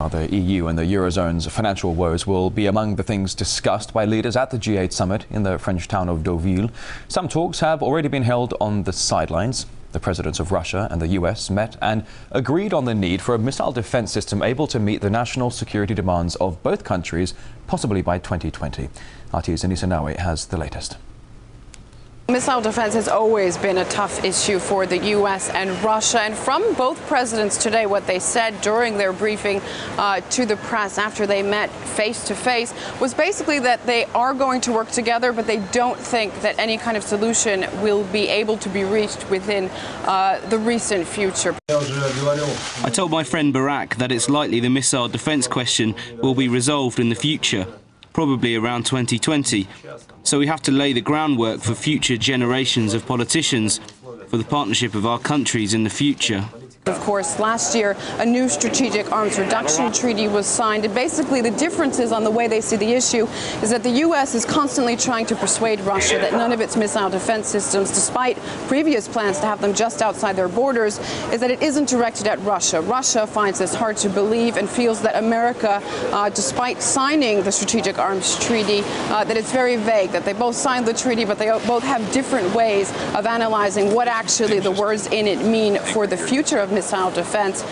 The EU and the Eurozone's financial woes will be among the things discussed by leaders at the G8 summit in the French town of Deauville. Some talks have already been held on the sidelines. The presidents of Russia and the US met and agreed on the need for a missile defense system able to meet the national security demands of both countries, possibly by 2020. RT's Anissa Nawi has the latest. Missile defense has always been a tough issue for the U.S. and Russia. And from both presidents today, what they said during their briefing to the press after they met face to face was basically that they are going to work together, but they don't think that any kind of solution will be able to be reached within the recent future. I told my friend Barack that it's likely the missile defense question will be resolved in the future, probably around 2020. So we have to lay the groundwork for future generations of politicians, for the partnership of our countries in the future. Of course, last year, a new strategic arms reduction treaty was signed. And basically, the differences on the way they see the issue is that the U.S. is constantly trying to persuade Russia that none of its missile defense systems, despite previous plans to have them just outside their borders, is that it isn't directed at Russia. Russia finds this hard to believe and feels that America, despite signing the strategic arms treaty, that it's very vague, that they both signed the treaty, but they both have different ways of analyzing what actually the words in it mean for the future of missile defense.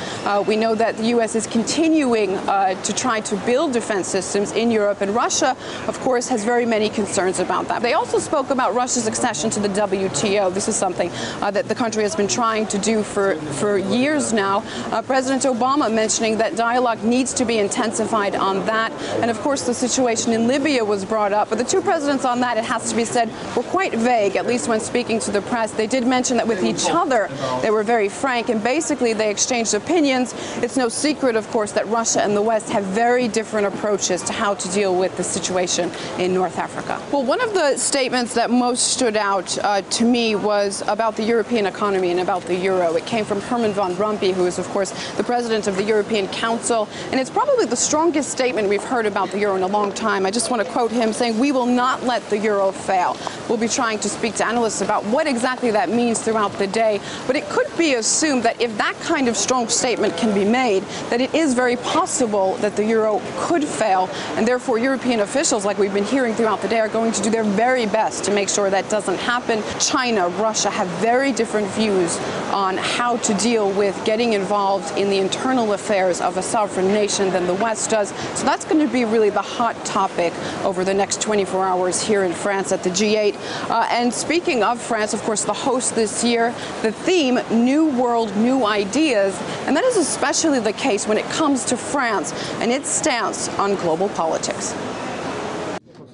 We know that the U.S. is continuing to try to build defense systems in Europe, and Russia, of course, has very many concerns about that. They also spoke about Russia's accession to the WTO. This is something that the country has been trying to do for years now. President Obama mentioning that dialogue needs to be intensified on that. And of course, the situation in Libya was brought up. But the two presidents on that, it has to be said, were quite vague, at least when speaking to the press. They did mention that with each other, they were very frank, and basically they exchanged opinions. It's no secret, of course, that Russia and the West have very different approaches to how to deal with the situation in North Africa. Well, one of the statements that most stood out to me was about the European economy and about the euro. It came from Herman Van Rompuy, who is, of course, the president of the European Council. And it's probably the strongest statement we've heard about the euro in a long time. I just want to quote him saying, "We will not let the euro fail." We'll be trying to speak to analysts about what exactly that means throughout the day. But it could be assumed that if that kind of strong statement can be made, that it is very possible that the euro could fail, and therefore European officials, like we've been hearing throughout the day, are going to do their very best to make sure that doesn't happen. China, Russia have very different views on how to deal with getting involved in the internal affairs of a sovereign nation than the West does. So that's going to be really the hot topic over the next 24 hours here in France at the G8. And speaking of France, of course, the host this year, the theme, New World, New Ideas, and that is especially the case when it comes to France and its stance on global politics.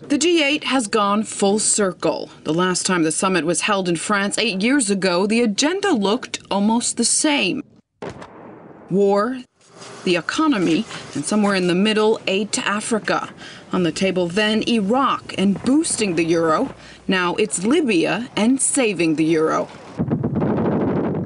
The G8 has gone full circle. The last time the summit was held in France 8 years ago, the agenda looked almost the same. War, the economy, and somewhere in the middle, aid to Africa. On the table then, Iraq and boosting the euro. Now it's Libya and saving the euro.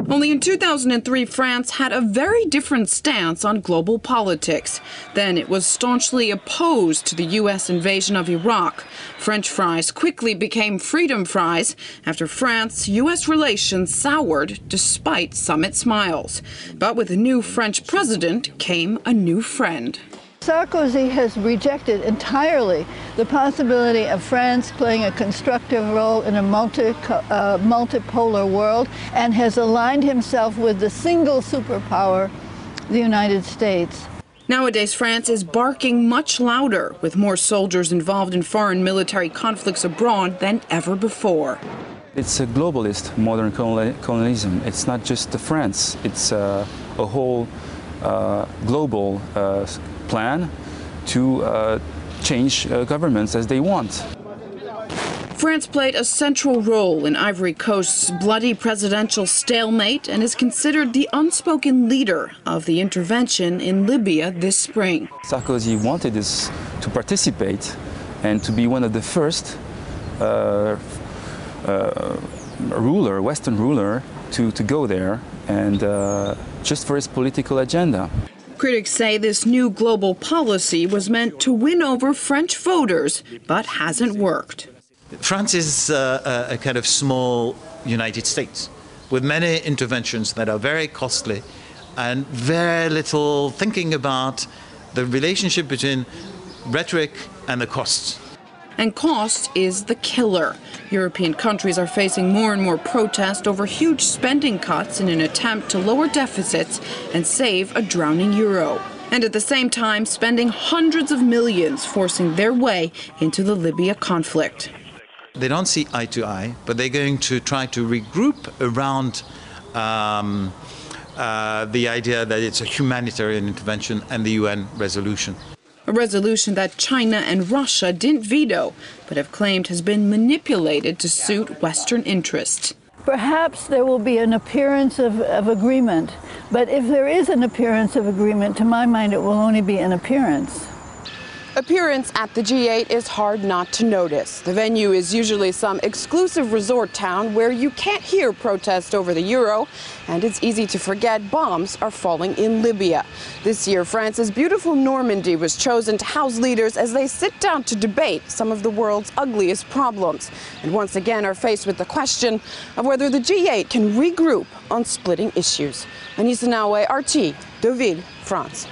Only in 2003, France had a very different stance on global politics. Then it was staunchly opposed to the U.S. invasion of Iraq. French fries quickly became freedom fries after France-U.S. relations soured despite summit smiles. But with a new French president came a new friend. Sarkozy has rejected entirely the possibility of France playing a constructive role in a multipolar world and has aligned himself with the single superpower, the United States. Nowadays, France is barking much louder, with more soldiers involved in foreign military conflicts abroad than ever before. It's a globalist modern colonialism. It's not just France. It's a whole global plan to change governments as they want. France played a central role in Ivory Coast's bloody presidential stalemate and is considered the unspoken leader of the intervention in Libya this spring. Sarkozy wanted us to participate and to be one of the first Western ruler to go there, and just for his political agenda. Critics say this new global policy was meant to win over French voters, but hasn't worked. France is a kind of small United States with many interventions that are very costly and very little thinking about the relationship between rhetoric and the costs. And cost is the killer. European countries are facing more and more protest over huge spending cuts in an attempt to lower deficits and save a drowning euro. And at the same time, spending hundreds of millions, forcing their way into the Libya conflict. They don't see eye to eye, but they're going to try to regroup around the idea that it's a humanitarian intervention and the UN resolution. A resolution that China and Russia didn't veto, but have claimed has been manipulated to suit Western interests. Perhaps there will be an appearance of agreement, but if there is an appearance of agreement, to my mind, it will only be an appearance. Appearance at the G8 is hard not to notice. The venue is usually some exclusive resort town where you can't hear protest over the euro, and it's easy to forget bombs are falling in Libya. This year, France's beautiful Normandy was chosen to house leaders as they sit down to debate some of the world's ugliest problems, and once again are faced with the question of whether the G8 can regroup on splitting issues. Anissa Naoué, RT, Deauville, France.